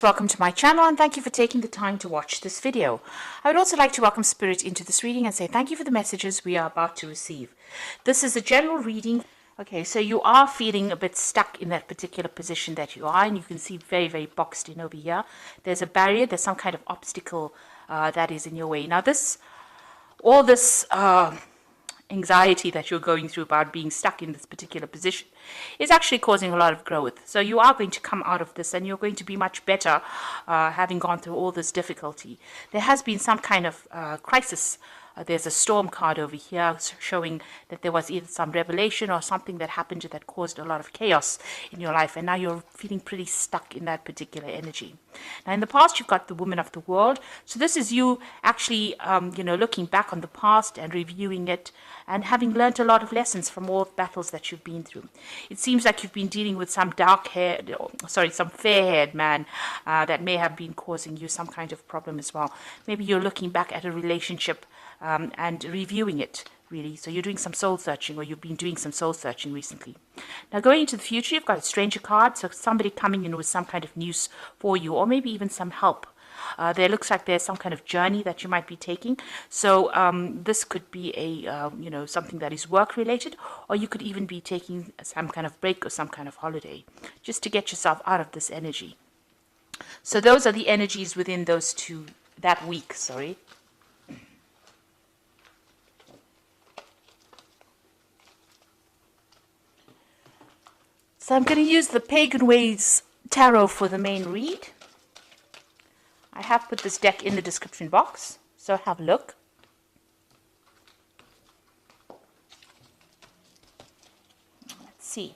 Welcome to my channel and thank you for taking the time to watch this video. I would also like to welcome Spirit into this reading and say thank you for the messages we are about to receive. This is a general reading. Okay, so you are feeling a bit stuck in that particular position that you are, and you can see very boxed in over here. There's a barrier, there's some kind of obstacle that is in your way. Now all this anxiety that you're going through about being stuck in this particular position is actually causing a lot of growth. So you are going to come out of this and you're going to be much better having gone through all this difficulty. There has been some kind of crisis. There's a storm card over here showing that there was either some revelation or something that happened that caused a lot of chaos in your life, and now you're feeling pretty stuck in that particular energy. Now in the past you've got the woman of the world, so this is you actually looking back on the past and reviewing it and having learned a lot of lessons from all the battles that you've been through. It seems like you've been dealing with some some fair-haired man that may have been causing you some kind of problem as well. Maybe you're looking back at a relationship and reviewing it, really. So you're doing some soul searching, or you've been doing some soul searching recently. Now going into the future, you've got a stranger card, so somebody coming in with some kind of news for you, or maybe even some help. There looks like there's some kind of journey that you might be taking. So this could be a something that is work related, or you could even be taking some kind of break or some kind of holiday just to get yourself out of this energy. So those are the energies within that week. So I'm going to use the Pagan Ways Tarot for the main read. I have put this deck in the description box, so have a look. Let's see.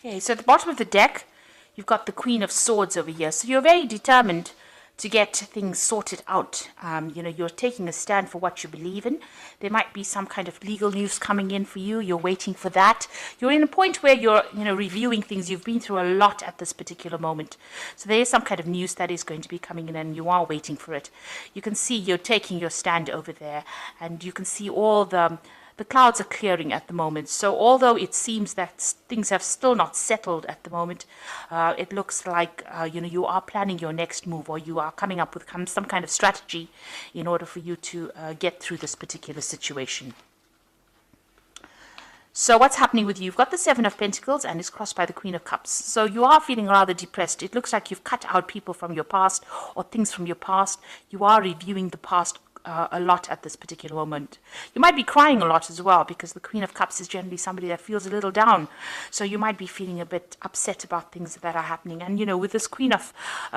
Okay, so at the bottom of the deck, you've got the Queen of Swords over here. So you're very determined to get things sorted out. You're taking a stand for what you believe in. There might be some kind of legal news coming in for you. You're waiting for that. You're in a point where you're, reviewing things. You've been through a lot at this particular moment. So there is some kind of news that is going to be coming in, and you are waiting for it. You can see you're taking your stand over there, and you can see all the clouds are clearing at the moment. So although it seems that things have still not settled at the moment, it looks like you are planning your next move, or you are coming up with some kind of strategy in order for you to get through this particular situation. So what's happening with you? You've got the Seven of Pentacles and it's crossed by the Queen of Cups. So you are feeling rather depressed. It looks like you've cut out people from your past or things from your past. You are reviewing the past a lot at this particular moment. You might be crying a lot as well, because the Queen of Cups is generally somebody that feels a little down. So you might be feeling a bit upset about things that are happening. And with this Queen of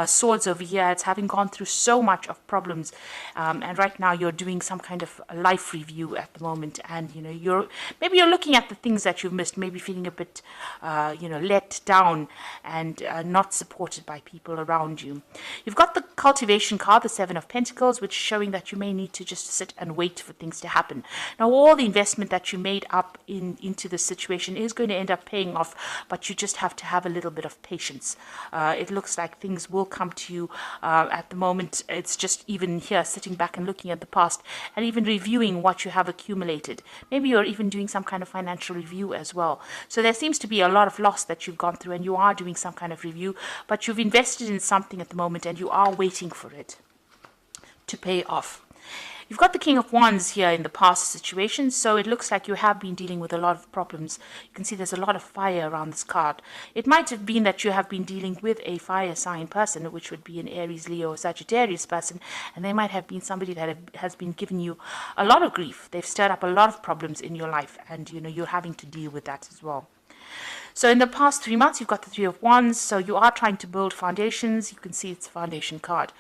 Swords over here, it's having gone through so much of problems, and right now you're doing some kind of life review at the moment, and you're looking at the things that you've missed, maybe feeling a bit let down and not supported by people around you. You've got the Cultivation card, the Seven of Pentacles, which is showing that you may need to just sit and wait for things to happen. Now all the investment that you made up into this situation is going to end up paying off, but you just have to have a little bit of patience. It looks like things will come to you. At the moment it's just even here sitting back and looking at the past and even reviewing what you have accumulated. Maybe you're even doing some kind of financial review as well. So there seems to be a lot of loss that you've gone through, and you are doing some kind of review, but you've invested in something at the moment and you are waiting for it to pay off. You've got the King of Wands here in the past situation, so it looks like you have been dealing with a lot of problems. You can see there's a lot of fire around this card. It might have been that you have been dealing with a fire sign person, which would be an Aries, Leo, or Sagittarius person, and they might have been somebody that has been giving you a lot of grief. They've stirred up a lot of problems in your life, and you're having to deal with that as well. So in the past 3 months, you've got the Three of Wands. So you are trying to build foundations. You can see it's a foundation card.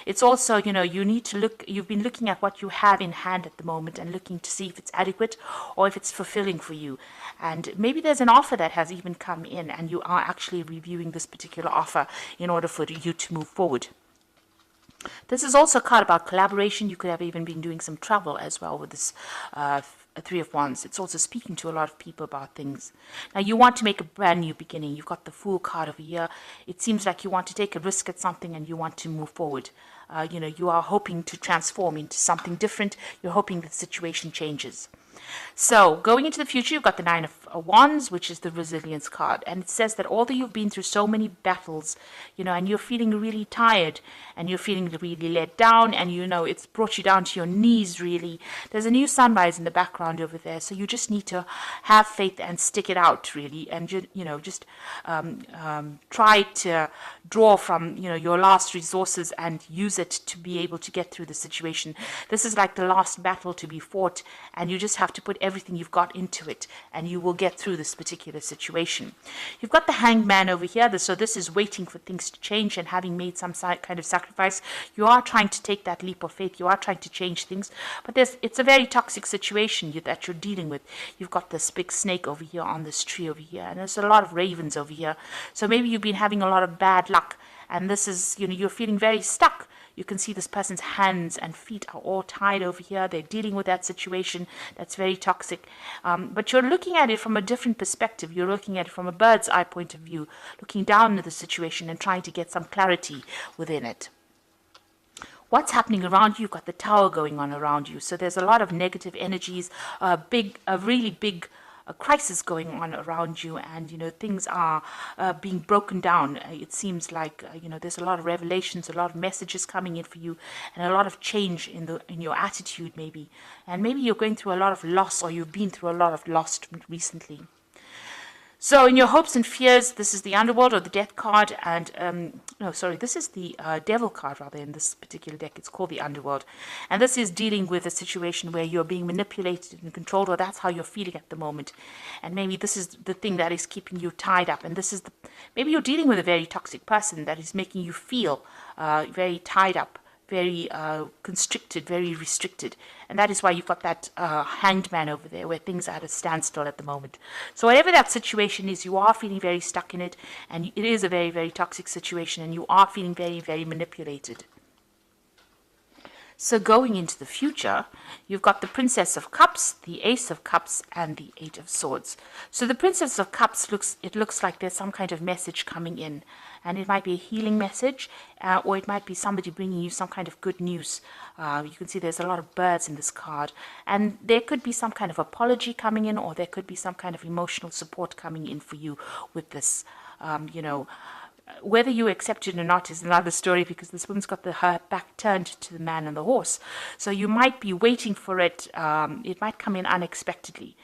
It's also, you need to look, you've been looking at what you have in hand at the moment and looking to see if it's adequate or if it's fulfilling for you. And maybe there's an offer that has even come in and you are actually reviewing this particular offer in order for you to move forward. This is also a card about collaboration. You could have even been doing some travel as well with this Three of Wands. It's also speaking to a lot of people about things. Now, you want to make a brand new beginning. You've got the Fool card over here. It seems like you want to take a risk at something and you want to move forward. You are hoping to transform into something different. You're hoping the situation changes. So going into the future, you've got the Nine of Wands, which is the resilience card. And it says that although you've been through so many battles, and you're feeling really tired and you're feeling really let down and, it's brought you down to your knees, really. There's a new sunrise in the background over there. So you just need to have faith and stick it out, really. And, just try to draw from, your last resources and use it to be able to get through the situation. This is like the last battle to be fought, and you just have to put everything you've got into it and you will get through this particular situation. You've got the Hanged Man over here, so this is waiting for things to change, and having made some kind of sacrifice, you are trying to take that leap of faith. You are trying to change things, but it's a very toxic situation that you're dealing with. You've got this big snake over here on this tree over here, and there's a lot of ravens over here. So maybe you've been having a lot of bad luck, and this is, you're feeling very stuck. You can see this person's hands and feet are all tied over here. They're dealing with that situation that's very toxic. But you're looking at it from a different perspective. You're looking at it from a bird's eye point of view, looking down at the situation and trying to get some clarity within it. What's happening around you? You've got the Tower going on around you. So there's a lot of negative energies, a really big a crisis going on around you, and things are being broken down. It seems like there's a lot of revelations, a lot of messages coming in for you, and a lot of change in your attitude, maybe. And maybe you're going through a lot of loss, or you've been through a lot of loss recently. So in your hopes and fears, this is the Underworld or the Death card, and this is the Devil card rather in this particular deck. It's called the Underworld, and this is dealing with a situation where you're being manipulated and controlled, or that's how you're feeling at the moment. And maybe this is the thing that is keeping you tied up, and this is maybe you're dealing with a very toxic person that is making you feel very tied up, very constricted, very restricted. And that is why you've got that Hanged Man over there, where things are at a standstill at the moment. So whatever that situation is, you are feeling very stuck in it, and it is a very, very toxic situation, and you are feeling very, very manipulated. So going into the future, you've got the Princess of Cups, the Ace of Cups, and the Eight of Swords. So the Princess of Cups looks like there's some kind of message coming in, and it might be a healing message, or it might be somebody bringing you some kind of good news. You can see there's a lot of birds in this card, and there could be some kind of apology coming in, or there could be some kind of emotional support coming in for you with this, Whether you accept it or not is another story, because this woman's got her back turned to the man and the horse. So you might be waiting for it. It might come in unexpectedly.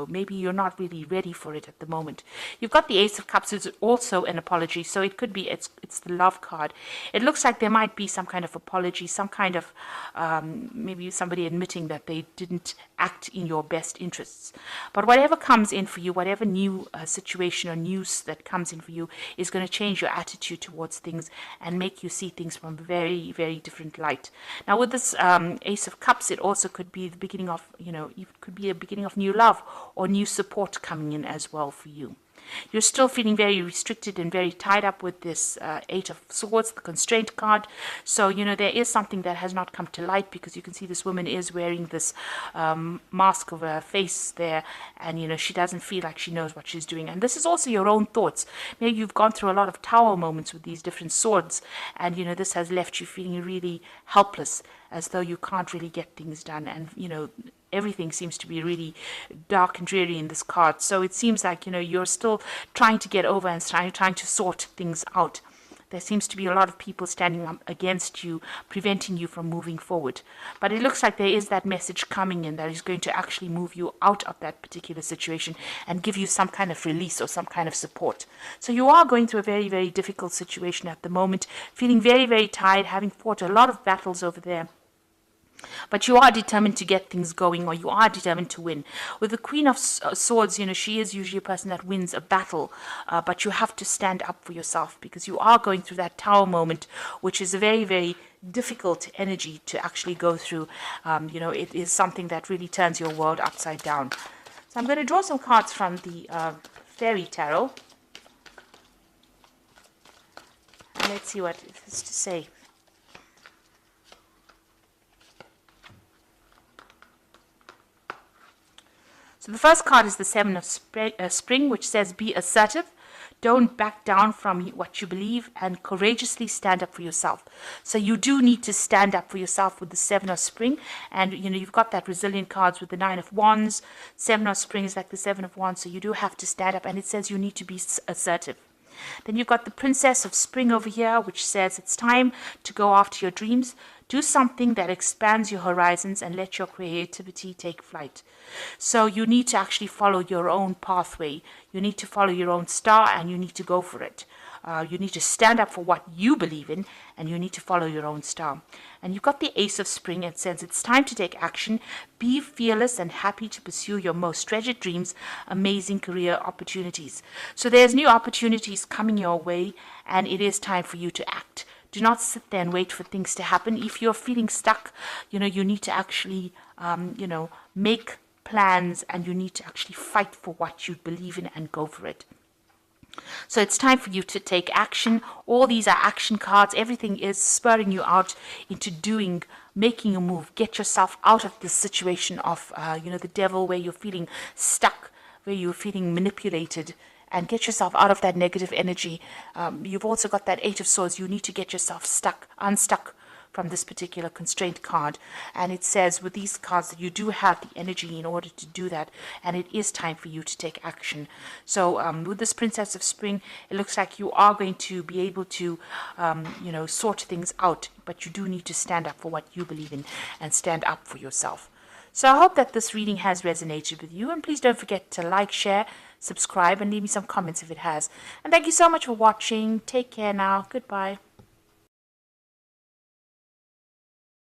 Maybe you're not really ready for it at the moment. You've got the Ace of Cups, is also an apology. So it could be it's the Love card. It looks like there might be some kind of apology, some kind of maybe somebody admitting that they didn't act in your best interests. But whatever comes in for you, whatever new situation or news that comes in for you, is going to change your attitude towards things and make you see things from a very, very different light. Now with this Ace of Cups, it also could be the beginning of, it could be a beginning of new love or new support coming in as well for you. You're still feeling very restricted and very tied up with this Eight of Swords, the constraint card. So, there is something that has not come to light, because you can see this woman is wearing this mask over her face there, and, she doesn't feel like she knows what she's doing. And this is also your own thoughts. Maybe you've gone through a lot of tower moments with these different swords, and, this has left you feeling really helpless, as though you can't really get things done. And, everything seems to be really dark and dreary in this card. So it seems like, you're still trying to get over and trying to sort things out. There seems to be a lot of people standing up against you, preventing you from moving forward. But it looks like there is that message coming in that is going to actually move you out of that particular situation and give you some kind of release or some kind of support. So you are going through a very, very difficult situation at the moment, feeling very, very tired, having fought a lot of battles over there. But you are determined to get things going, or you are determined to win. With the Queen of Swords, she is usually a person that wins a battle, but you have to stand up for yourself, because you are going through that Tower moment, which is a very, very difficult energy to actually go through. It is something that really turns your world upside down. So I'm going to draw some cards from the Fairy Tarot. And let's see what it has to say. So the first card is the Seven of Spring, which says be assertive. Don't back down from what you believe, and courageously stand up for yourself. So you do need to stand up for yourself with the Seven of Spring. And, you've got that resilient cards with the Nine of Wands. Seven of Spring is like the Seven of Wands. So you do have to stand up, and it says you need to be assertive. Then you've got the Princess of Spring over here, which says it's time to go after your dreams. Do something that expands your horizons and let your creativity take flight. So you need to actually follow your own pathway. You need to follow your own star, and you need to go for it. You need to stand up for what you believe in, and you need to follow your own star. And you've got the Ace of Spring. It says it's time to take action. Be fearless and happy to pursue your most treasured dreams, amazing career opportunities. So there's new opportunities coming your way, and it is time for you to act. Do not sit there and wait for things to happen. If you're feeling stuck, you need to actually, make plans, and you need to actually fight for what you believe in and go for it. So it's time for you to take action. All these are action cards. Everything is spurring you out into making a move. Get yourself out of this situation of, the devil, where you're feeling stuck, where you're feeling manipulated, and get yourself out of that negative energy. You've also got that Eight of Swords. You need to get yourself unstuck from this particular constraint card. And it says with these cards that you do have the energy in order to do that, and it is time for you to take action. So with this Princess of Spring, it looks like you are going to be able to sort things out, but you do need to stand up for what you believe in and stand up for yourself. So I hope that this reading has resonated with you, and please don't forget to like, share, subscribe, and leave me some comments if it has. And thank you so much for watching. Take care now. Goodbye.